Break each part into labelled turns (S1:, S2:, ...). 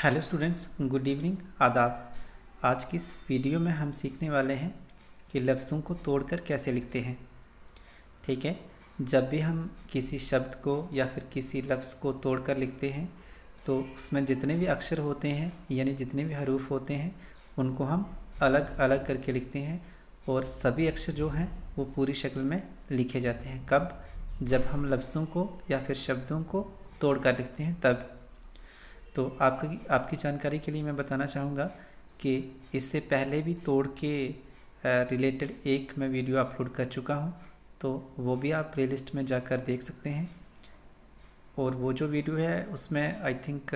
S1: Hello students, good evening, आदाब। आज की इस वीडियो में हम सीखने वाले हैं कि लफ्ज़ों को तोड़कर कैसे लिखते हैं। ठीक है, जब भी हम किसी शब्द को या फिर किसी लफ्ज़ को तोड़कर लिखते हैं तो उसमें जितने भी अक्षर होते हैं यानी जितने भी हरूफ होते हैं उनको हम अलग अलग करके लिखते हैं और सभी अक्षर जो हैं वो पूरी शक्ल में लिखे जाते हैं। कब? जब हम लफ्ज़ों को या फिर शब्दों को तोड़कर लिखते हैं तब। तो आपकी जानकारी के लिए मैं बताना चाहूँगा कि इससे पहले भी तोड़ के रिलेटेड एक मैं वीडियो अपलोड कर चुका हूँ, तो वो भी आप प्लेलिस्ट में जाकर देख सकते हैं। और वो जो वीडियो है उसमें आई थिंक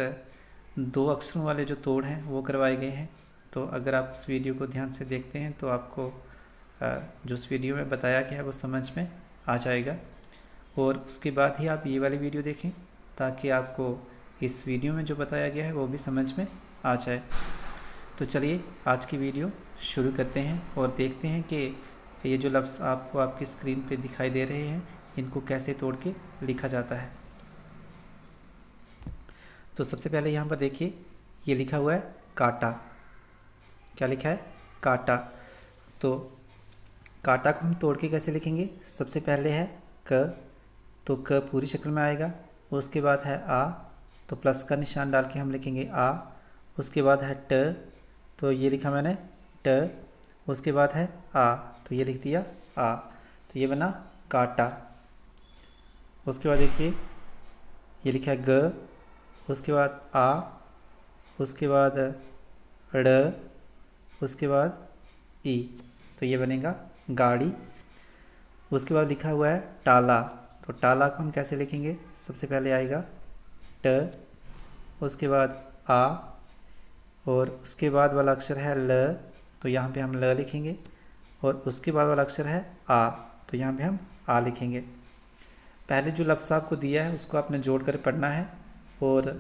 S1: 2 अक्षरों वाले जो तोड़ हैं वो करवाए गए हैं। तो अगर आप उस वीडियो को ध्यान से देखते हैं तो आपको जो उस वीडियो में बताया गया है वो समझ में आ जाएगा। और उसके बाद ही आप ये वाली वीडियो देखें ताकि आपको इस वीडियो में जो बताया गया है वो भी समझ में आ जाए। तो चलिए आज की वीडियो शुरू करते हैं और देखते हैं कि ये जो लफ्ज़ आपको आपकी स्क्रीन पे दिखाई दे रहे हैं इनको कैसे तोड़ के लिखा जाता है। तो सबसे पहले यहाँ पर देखिए, ये लिखा हुआ है काटा। क्या लिखा है? काटा। तो काटा को हम तोड़ के कैसे लिखेंगे? सबसे पहले है क, तो क पूरी शक्ल में आएगा। उसके बाद है आ, तो प्लस का निशान डाल के हम लिखेंगे आ। उसके बाद है ट, तो ये लिखा मैंने ट। उसके बाद है आ, तो ये लिख दिया आ। तो ये बना काटा। उसके बाद देखिए ये लिखा है ग, उसके बाद आ, उसके बाद ड़, उसके बाद ई, तो ये बनेगा गाड़ी। उसके बाद लिखा हुआ है टाला, तो टाला को हम कैसे लिखेंगे? सबसे पहले आएगा ट, उसके बाद आ, और उसके बाद वाला अक्षर है ल, तो यहाँ पे हम ल लिखेंगे। और उसके बाद वाला अक्षर है आ, तो यहाँ पे हम आ लिखेंगे। पहले जो लफ्ज़ आपको दिया है उसको आपने जोड़ कर पढ़ना है और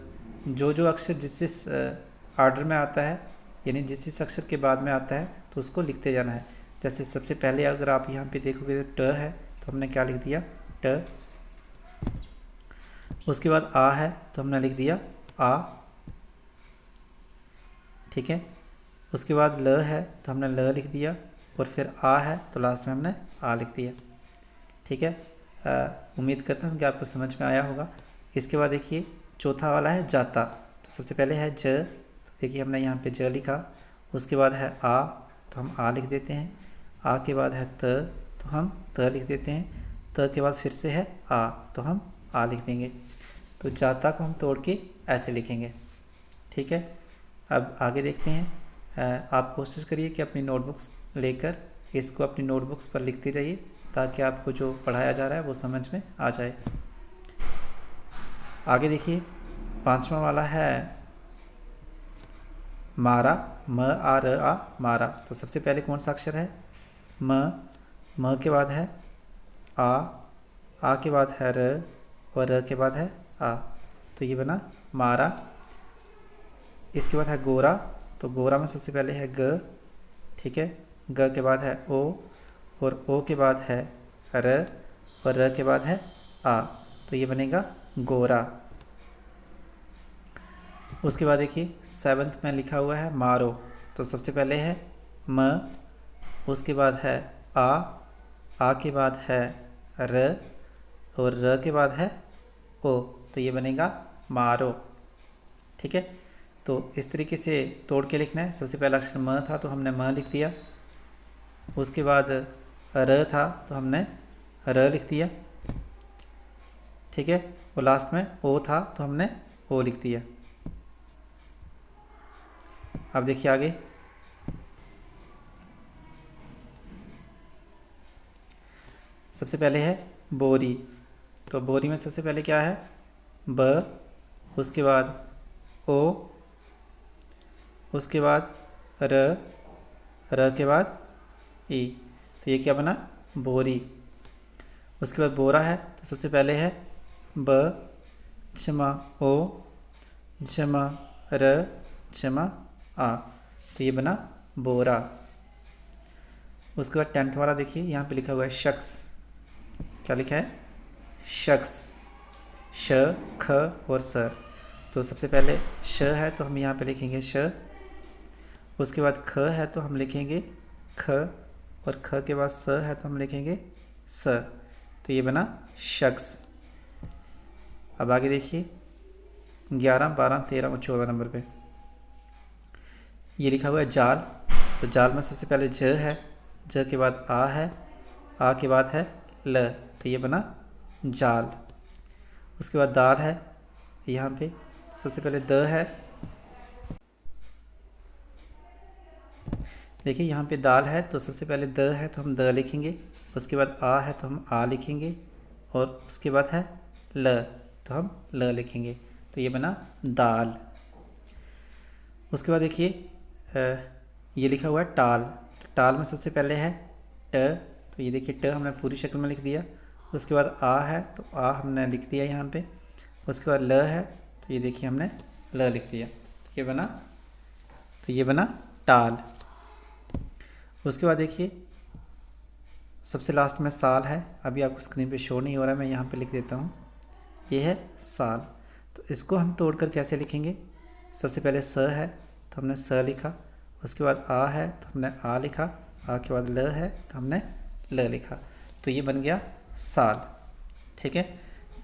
S1: जो जो अक्षर जिस जिस आर्डर में आता है यानी जिस जिस अक्षर के बाद में आता है तो उसको लिखते जाना है। जैसे सबसे पहले अगर आप यहाँ पे देखोगे तो ट है, तो हमने क्या लिख दिया? ट। उसके बाद आ है तो हमने लिख दिया आ। ठीक है। उसके बाद ल है तो हमने ल लिख दिया और फिर आ है तो लास्ट में हमने आ लिख दिया। ठीक है। उम्मीद करता हूँ कि आपको समझ में आया होगा। इसके बाद देखिए चौथा वाला है जाता, तो सबसे पहले है ज, तो देखिए हमने यहाँ पे ज लिखा। उसके बाद है आ, तो हम आ लिख देते हैं। आ के बाद है त, तो हम त लिख देते हैं। त के बाद फिर से है आ, तो हम आ लिख देंगे। तो जाता को हम तोड़ के ऐसे लिखेंगे। ठीक है। अब आगे देखते हैं। आप कोशिश करिए कि अपनी नोटबुक्स लेकर इसको अपनी नोटबुक्स पर लिखते रहिए ताकि आपको जो पढ़ाया जा रहा है वो समझ में आ जाए। आगे देखिए पांचवा वाला है मारा, म आ र आ, मारा। तो सबसे पहले कौन सा अक्षर है? म के बाद है आ के बाद है र और र के बाद है आ, तो ये बना मारा। इसके बाद है गोरा, तो गोरा में सबसे पहले है ग। ठीक है। ग के बाद है ओ और ओ के बाद है र और र के बाद है आ, तो ये बनेगा गोरा। उसके बाद देखिए सेवंथ में लिखा हुआ है मारो, तो सबसे पहले है म, उसके बाद है आ के बाद है र और र के बाद है ओ, तो ये बनेगा मारो। ठीक है। तो इस तरीके से तोड़ के लिखना है। सबसे पहला अक्षर म था तो हमने म लिख दिया। उसके बाद र था तो हमने र लिख दिया। ठीक है। और लास्ट में ओ था तो हमने ओ लिख दिया। अब देखिए आगे सबसे पहले है बोरी, तो बोरी में सबसे पहले क्या है? ब, उसके बाद ओ, उसके बाद र के बाद ई, तो ये क्या बना? बोरी। उसके बाद बोरा है तो सबसे पहले है ब, जमा ओ, जमा र, जमा आ, तो ये बना बोरा। उसके बाद 10th वाला देखिए यहाँ पे लिखा हुआ है शख्स। क्या लिखा है? शख्स। श, ख और सर, तो सबसे पहले श है तो हम यहाँ पे लिखेंगे श, उसके बाद ख है तो हम लिखेंगे ख, और ख के बाद स है तो हम लिखेंगे स। तो ये बना शख्स। अब आगे देखिए 11, 12, 13 और 14 नंबर पे ये लिखा हुआ है जाल। तो जाल में सबसे पहले ज है, ज के बाद आ है, आ के बाद है ल, तो ये बना जाल। उसके बाद दाल है, यहाँ पे सबसे पहले द है, देखिए यहाँ पे दाल है तो सबसे पहले द है तो हम द लिखेंगे, उसके बाद आ है तो हम आ लिखेंगे, और उसके बाद है ल तो हम ल लिखेंगे। तो ये बना दाल। उसके बाद देखिए ये लिखा हुआ है टाल। तो टाल में सबसे पहले है ट, तो ये देखिए ट हमने पूरी शक्ल में लिख दिया। उसके बाद आ है तो आ हमने लिख दिया यहाँ पे। उसके बाद ल है तो ये देखिए हमने ल लिख दिया। तो ये बना टाल। उसके बाद देखिए सबसे लास्ट में साल है, अभी आपको स्क्रीन पे शो नहीं हो रहा है, मैं यहाँ पे लिख देता हूँ, ये है साल। तो इसको हम तोड़कर कैसे लिखेंगे, सबसे पहले स है तो हमने स लिखा, उसके बाद आ है तो हमने आ लिखा, आ के बाद ल है तो हमने ल लिखा, तो ये बन गया साल। ठीक है,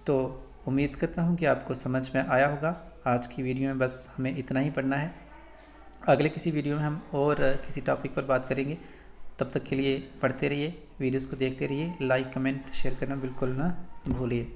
S1: तो उम्मीद करता हूँ कि आपको समझ में आया होगा। आज की वीडियो में बस हमें इतना ही पढ़ना है, अगले किसी वीडियो में हम और किसी टॉपिक पर बात करेंगे। तब तक के लिए पढ़ते रहिए, वीडियोस को देखते रहिए, लाइक कमेंट शेयर करना बिल्कुल ना भूलिए।